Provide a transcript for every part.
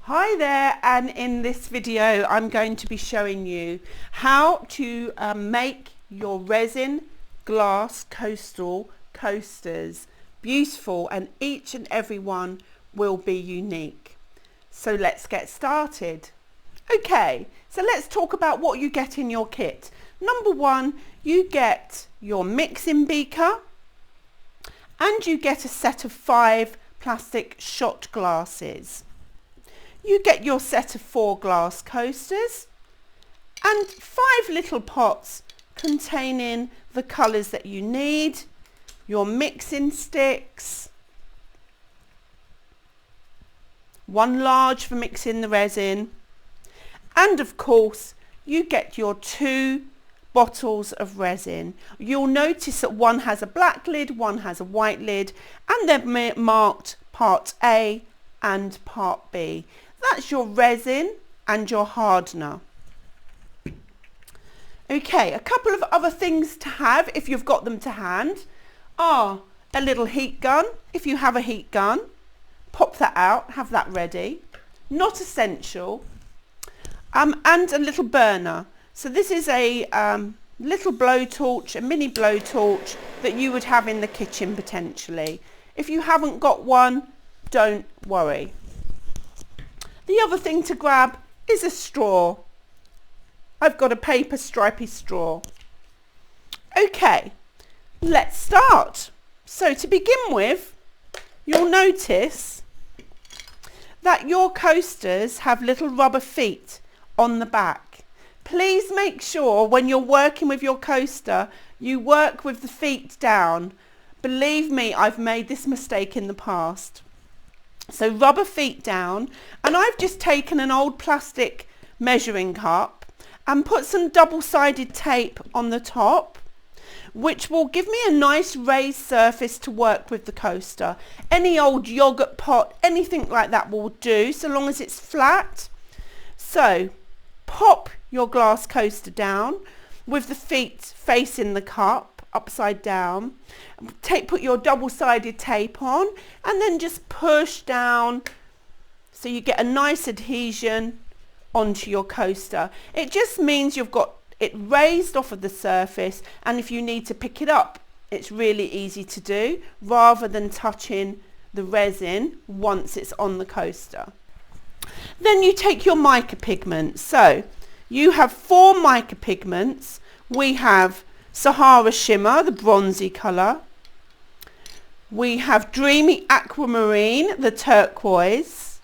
Hi there, and in this video I'm going to be showing you how to make your resin glass coastal coasters beautiful, and each and every one will be unique. So let's get started. Okay, so let's talk about what you get in your kit. Number one, you get your mixing beaker and you get a set of 5 plastic shot glasses. You get your set of 4 glass coasters and 5 little pots containing the colours that you need, your mixing sticks, 1 large for mixing the resin, and of course you get your 2 bottles of resin. You'll notice that one has a black lid, one has a white lid, and they're marked part A and part B. That's your resin and your hardener. Okay, a couple of other things to have if you've got them to hand are a little heat gun. If you have a heat gun, pop that out, have that ready. Not essential. And a little burner. So this is a little blowtorch, a mini blowtorch that you would have in the kitchen potentially. If you haven't got one, don't worry. The other thing to grab is a straw. I've got a paper stripy straw. Okay, let's start. So to begin with, you'll notice that your coasters have little rubber feet on the back. Please make sure when you're working with your coaster, you work with the feet down. Believe me, I've made this mistake in the past. So rubber feet down, and I've just taken an old plastic measuring cup and put some double-sided tape on the top, which will give me a nice raised surface to work with the coaster. Any old yogurt pot, anything like that will do, so long as it's flat. So pop your glass coaster down with the feet facing the cup, upside down. Put your double-sided tape on and then just push down so you get a nice adhesion onto your coaster. It just means you've got it raised off of the surface, and if you need to pick it up, it's really easy to do rather than touching the resin once it's on the coaster. Then you take your mica pigments. So you have 4 mica pigments. We have Sahara Shimmer, the bronzy colour. We have Dreamy Aquamarine, the turquoise.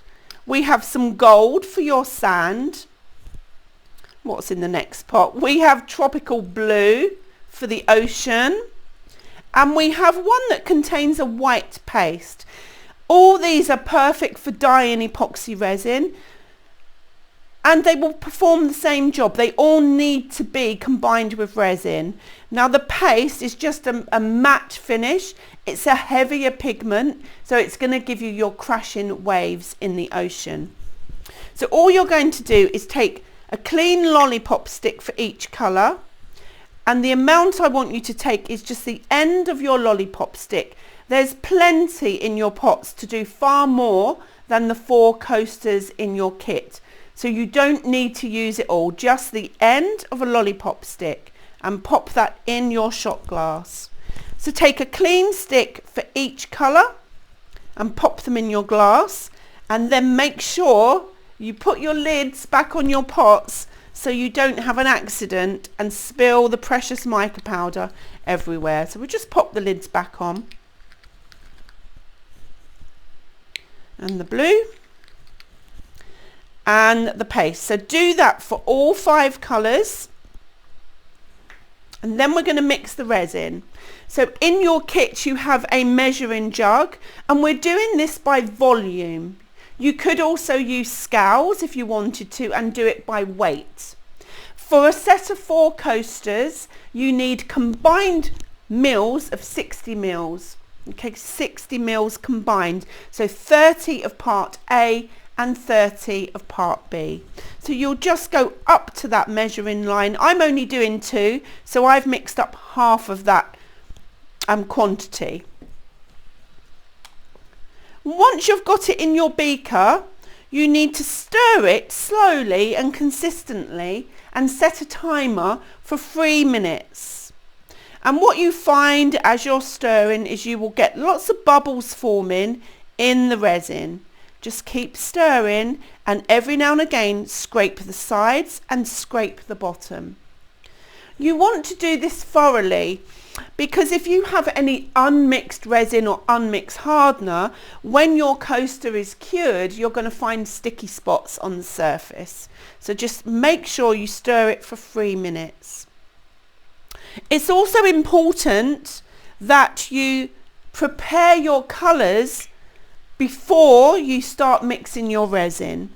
We have some gold for your sand. What's in the next pot? We have Tropical Blue for the ocean. And we have one that contains a white paste. All these are perfect for dyeing epoxy resin, and they will perform the same job. They all need to be combined with resin. Now the paste is just a matte finish. It's a heavier pigment, so it's going to give you your crashing waves in the ocean. So all you're going to do is take a clean lollipop stick for each colour, and the amount I want you to take is just the end of your lollipop stick. There's plenty in your pots to do far more than the 4 coasters in your kit. So you don't need to use it all, just the end of a lollipop stick, and pop that in your shot glass. So take a clean stick for each colour and pop them in your glass, and then make sure you put your lids back on your pots so you don't have an accident and spill the precious mica powder everywhere. So we'll just pop the lids back on. And the blue and the paste. So do that for all 5 colours, and then we're going to mix the resin. So in your kit you have a measuring jug, and we're doing this by volume. You could also use scales if you wanted to and do it by weight. For a set of 4 coasters you need combined mils of 60 mils. Okay, 60 mils combined, so 30 of part A and 30 of part B. So you'll just go up to that measuring line. I'm only doing 2, so I've mixed up half of that quantity. Once you've got it in your beaker, you need to stir it slowly and consistently and set a timer for 3 minutes. And what you find as you're stirring is you will get lots of bubbles forming in the resin. Just keep stirring and every now and again scrape the sides and scrape the bottom. You want to do this thoroughly because if you have any unmixed resin or unmixed hardener, when your coaster is cured, you're going to find sticky spots on the surface. So just make sure you stir it for 3 minutes. It's also important that you prepare your colours before you start mixing your resin.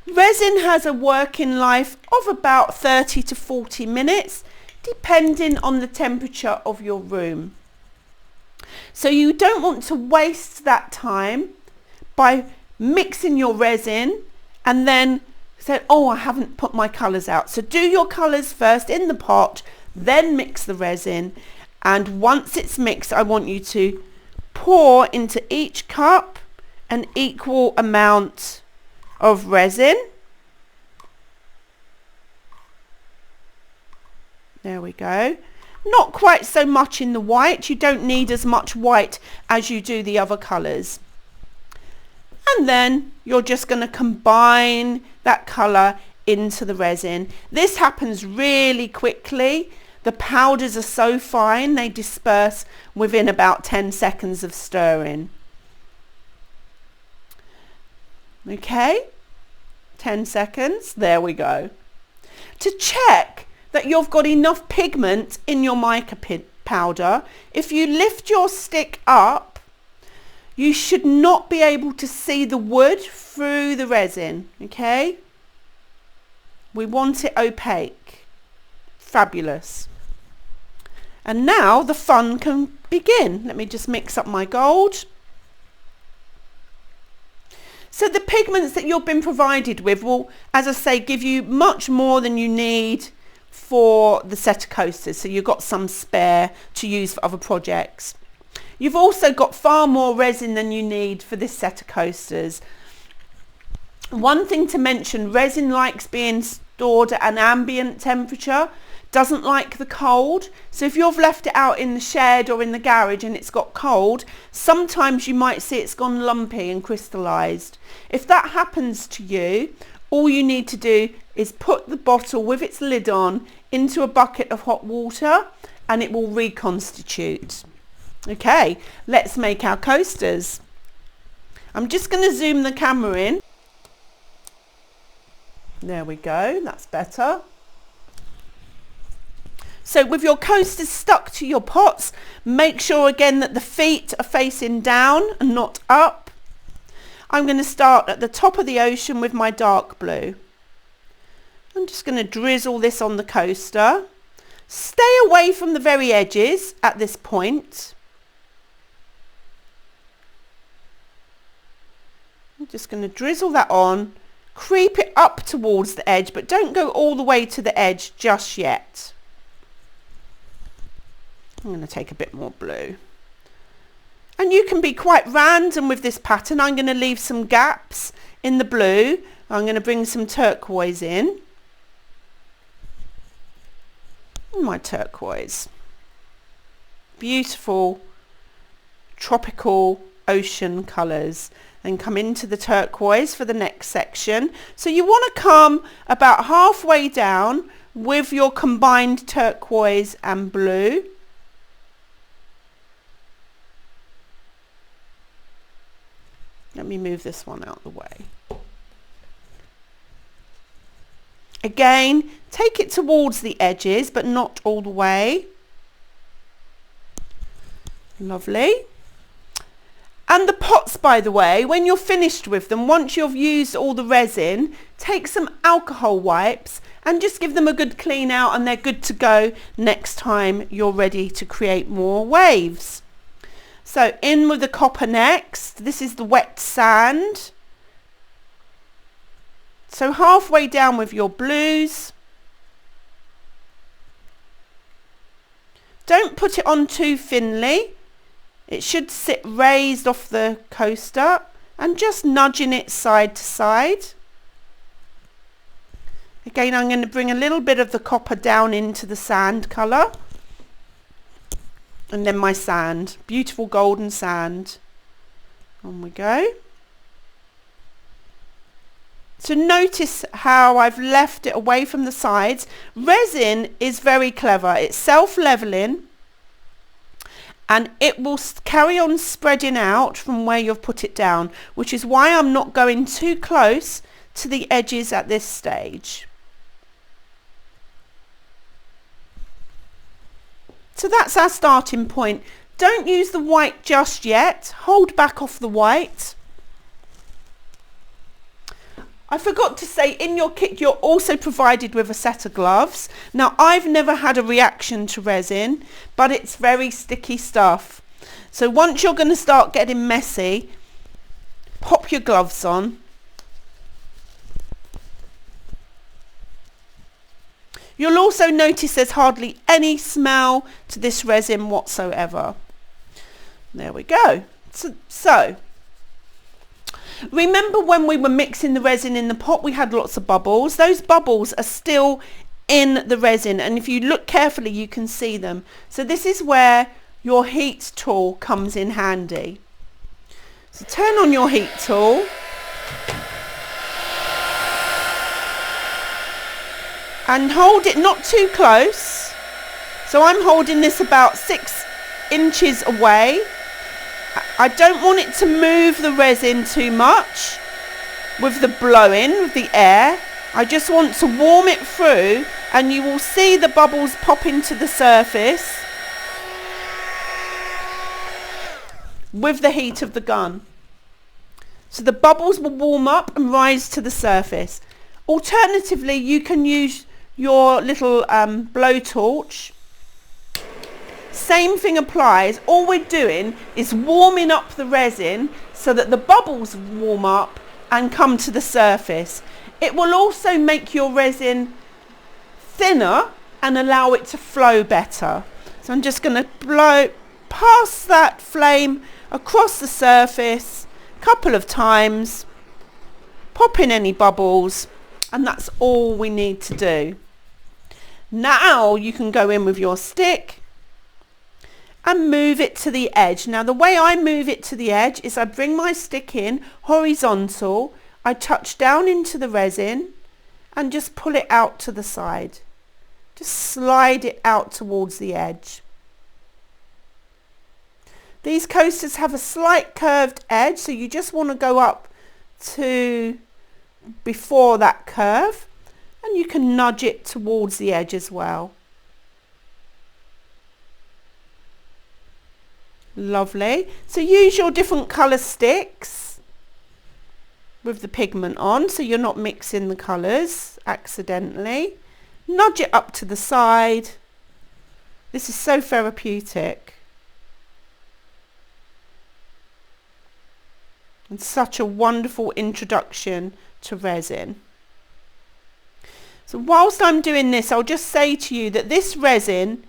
Resin has a working life of about 30 to 40 minutes depending on the temperature of your room. So you don't want to waste that time by mixing your resin and then say, oh, I haven't put my colours out. So do your colours first in the pot, then mix the resin, and once it's mixed I want you to pour into each cup an equal amount of resin. There we go. Not quite so much in the white. You don't need as much white as you do the other colours. And then you're just going to combine that colour into the resin. This happens really quickly. The powders are so fine they disperse within about 10 seconds of stirring. Okay, 10 seconds. There we go. To check that you've got enough pigment in your mica powder, if you lift your stick up, you should not be able to see the wood through the resin. Okay, we want it opaque. Fabulous. And now the fun can begin. Let me just mix up my gold. So the pigments that you've been provided with will, as I say, give you much more than you need for the set of coasters. So you've got some spare to use for other projects. You've also got far more resin than you need for this set of coasters. One thing to mention, resin likes being stored at an ambient temperature, doesn't like the cold. So if you've left it out in the shed or in the garage and it's got cold, sometimes you might see it's gone lumpy and crystallized. If that happens to you, all you need to do is put the bottle with its lid on into a bucket of hot water and it will reconstitute. Okay, let's make our coasters. I'm just going to zoom the camera in. There we go, that's better. So with your coasters stuck to your pots, make sure again that the feet are facing down and not up. I'm going to start at the top of the ocean with my dark blue. I'm just going to drizzle this on the coaster. Stay away from the very edges at this point. I'm just going to drizzle that on, creep it up towards the edge, but don't go all the way to the edge just yet. I'm going to take a bit more blue. And you can be quite random with this pattern. I'm going to leave some gaps in the blue. I'm going to bring some turquoise in. And my turquoise. Beautiful tropical ocean colours. Then come into the turquoise for the next section. So you want to come about halfway down with your combined turquoise and blue. Let me move this one out of the way. Again, take it towards the edges, but not all the way. Lovely. And the pots, by the way, when you're finished with them, once you've used all the resin, take some alcohol wipes and just give them a good clean out and they're good to go next time you're ready to create more waves. So in with the copper next. This is the wet sand. So halfway down with your blues. Don't put it on too thinly. It should sit raised off the coaster. and just nudging it side to side. Again, I'm going to bring a little bit of the copper down into the sand colour. And then my sand, beautiful golden sand. On we go. So notice how I've left it away from the sides. Resin is very clever. It's self-leveling and it will carry on spreading out from where you've put it down, which is why I'm not going too close to the edges at this stage. So that's our starting point. Don't use the white just yet. Hold back off the white. I forgot to say, in your kit you're also provided with a set of gloves. Now I've never had a reaction to resin, but it's very sticky stuff. So once you're going to start getting messy, pop your gloves on. You'll also notice there's hardly any smell to this resin whatsoever. There we go. So remember when we were mixing the resin in the pot, we had lots of bubbles. Those bubbles are still in the resin, and if you look carefully you can see them. So this is where your heat tool comes in handy. So turn on your heat tool. And hold it not too close. So I'm holding this about 6 inches away. I don't want it to move the resin too much with the blowing, with the air. I just want to warm it through, and you will see the bubbles pop into the surface with the heat of the gun. So the bubbles will warm up and rise to the surface. Alternatively, you can use your little blowtorch. Same thing applies. All we're doing is warming up the resin so that the bubbles warm up and come to the surface. It will also make your resin thinner and allow it to flow better. So I'm just going to blow past that flame across the surface a couple of times, pop in any bubbles, and that's all we need to do. Now you can go in with your stick and move it to the edge. Now the way I move it to the edge is I bring my stick in horizontal, I touch down into the resin and just pull it out to the side. Just slide it out towards the edge. These coasters have a slight curved edge, so you just want to go up to before that curve, and you can nudge it towards the edge as well. Lovely. So use your different colour sticks with the pigment on so you're not mixing the colours accidentally. Nudge it up to the side. This is so therapeutic. And such a wonderful introduction to resin. So whilst I'm doing this, I'll just say to you that this resin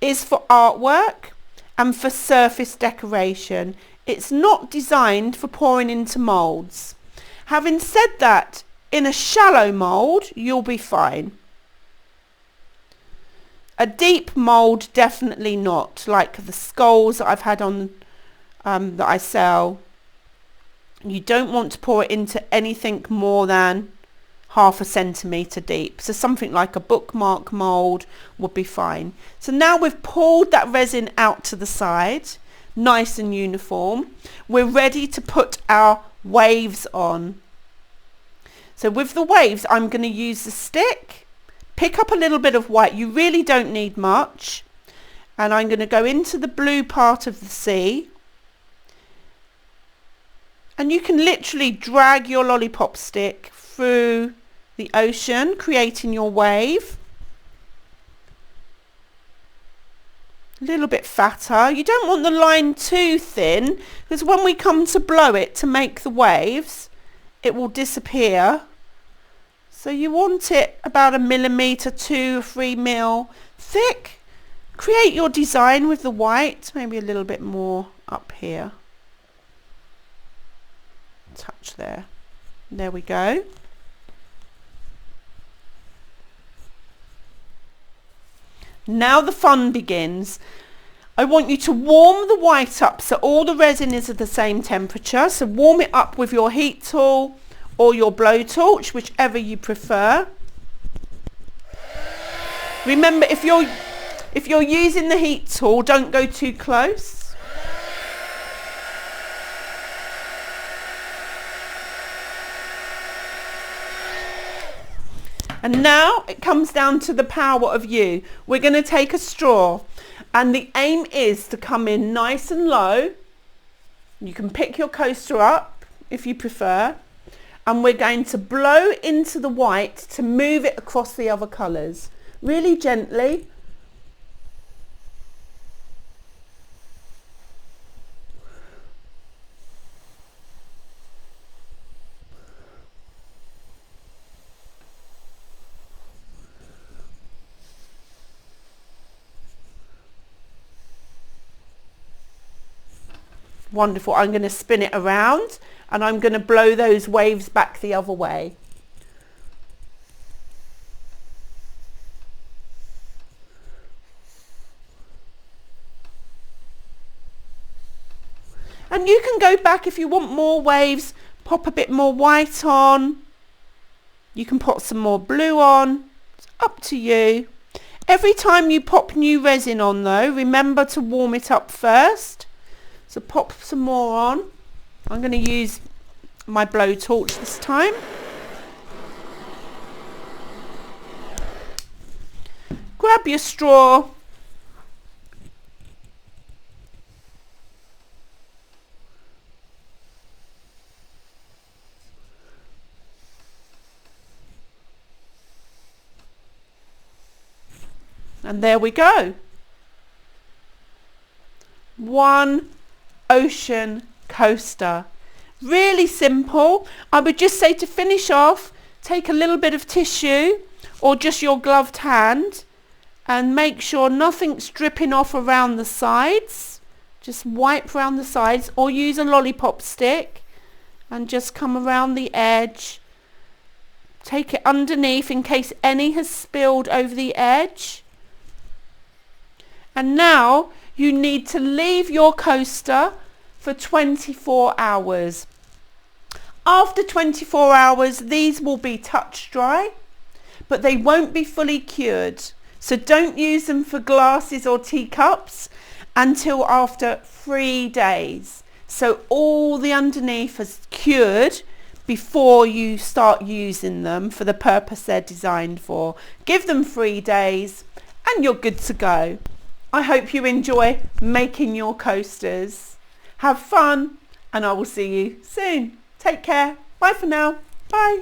is for artwork and for surface decoration. It's not designed for pouring into moulds. Having said that, in a shallow mould, you'll be fine. A deep mould, definitely not, like the skulls that I've had on that I sell. You don't want to pour it into anything more than 1/2 centimetre deep. So something like a bookmark mould would be fine. So now we've pulled that resin out to the side, nice and uniform. We're ready to put our waves on. So with the waves, I'm going to use the stick, pick up a little bit of white. You really don't need much. And I'm going to go into the blue part of the sea. And you can literally drag your lollipop stick through the ocean, creating your wave. A little bit fatter. You don't want the line too thin, because when we come to blow it to make the waves, it will disappear. So you want it about 1 millimetre, 2 or 3 mil thick. Create your design with the white, maybe a little bit more up here. touch there. There we go. Now the fun begins. I want you to warm the white up so all the resin is at the same temperature. So warm it up with your heat tool or your blowtorch, whichever you prefer. Remember, if you're using the heat tool, don't go too close. And now it comes down to the power of you. We're going to take a straw, and the aim is to come in nice and low. You can pick your coaster up if you prefer, and we're going to blow into the white to move it across the other colours, really gently. Wonderful. I'm going to spin it around and I'm going to blow those waves back the other way. And you can go back if you want more waves, pop a bit more white on. You can put some more blue on. It's up to you. Every time you pop new resin on though, remember to warm it up first. So pop some more on. I'm going to use my blowtorch this time. Grab your straw. And there we go. One ocean coaster. Really simple. I would just say to finish off, take a little bit of tissue or just your gloved hand and make sure nothing's dripping off around the sides. Just wipe around the sides or use a lollipop stick and just come around the edge. Take it underneath in case any has spilled over the edge. And now you need to leave your coaster for 24 hours. After 24 hours, these will be touch dry, but they won't be fully cured. So don't use them for glasses or teacups until after 3 days. So all the underneath is cured before you start using them for the purpose they're designed for. Give them 3 days and you're good to go. I hope you enjoy making your coasters. Have fun and I will see you soon. Take care. Bye for now. Bye.